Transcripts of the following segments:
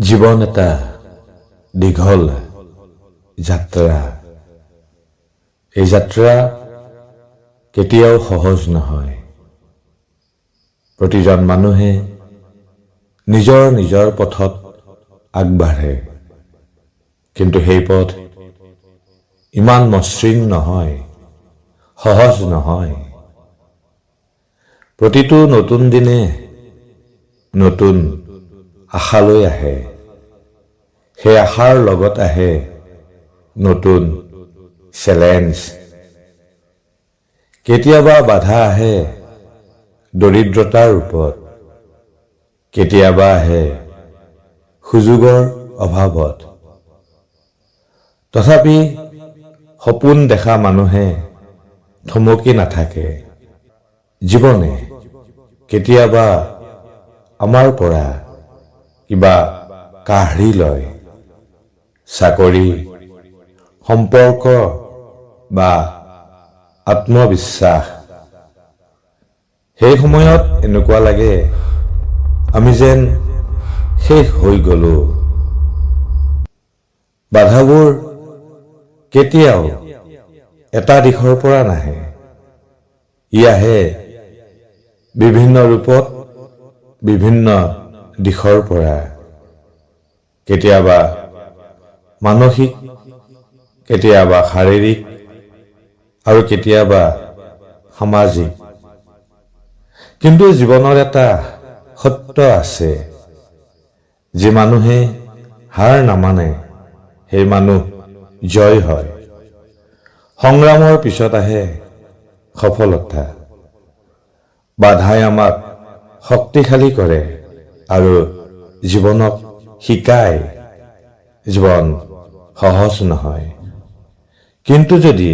জীৱন এটা দীঘল যাত্ৰা। এই যাত্ৰা কেতিয়াও সহজ নহয়। প্ৰতিজন মানুহে নিজৰ নিজৰ পথত আগবাঢ়ে, কিন্তু সেই পথ ইমান মসৃণ নহয়, সহজ নহয়। প্ৰতিটো নতুন দিনে নতুন আশালৈ আহে। সেই আশাৰ লগত আহে নতুন চেলেঞ্জ। কেতিয়াবা বাধা আহে দৰিদ্ৰতাৰ ৰূপত, কেতিয়াবা আহে সুযোগৰ অভাৱত। তথাপি সপোন দেখা মানুহে থমকি নাথাকে। জীৱনে কেতিয়াবা আমাৰ পৰা কিবা কাঢ়ি লয়, চাকৰি, সম্পৰ্ক বা আত্মবিশ্বাস। সেই সময়ত এনেকুৱা লাগে আমি যেন শেষ হৈ গলো। বাধাবোৰ কেতিয়াও এটা দিশৰ পৰা নাহে, ই আহে বিভিন্ন ৰূপত, বিভিন্ন দিশৰ পৰা। কেতিয়াবা মানসিক, কেতিয়াবা শাৰীৰিক আৰু কেতিয়াবা সামাজিক। কিন্তু জীৱনৰ এটা সত্য আছে, যি মানুহে হাৰ নামানে সেই মানুহ জয় হয়। সংগ্ৰামৰ পিছত আহে সফলতা। বাধাই আমাক শক্তিশালী কৰে আৰু জীৱনক শিকায় জীৱন সহজ নহয়। কিন্তু যদি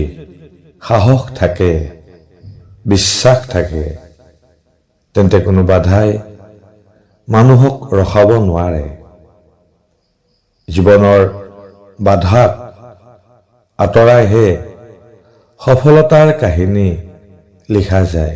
সাহস থাকে, বিশ্বাস থাকে, তেন্তে কোনো বাধাই মানুহক ৰখাব নোৱাৰে। জীৱনৰ বাধাক আঁতৰাইহে সফলতাৰ কাহিনী লিখা যায়।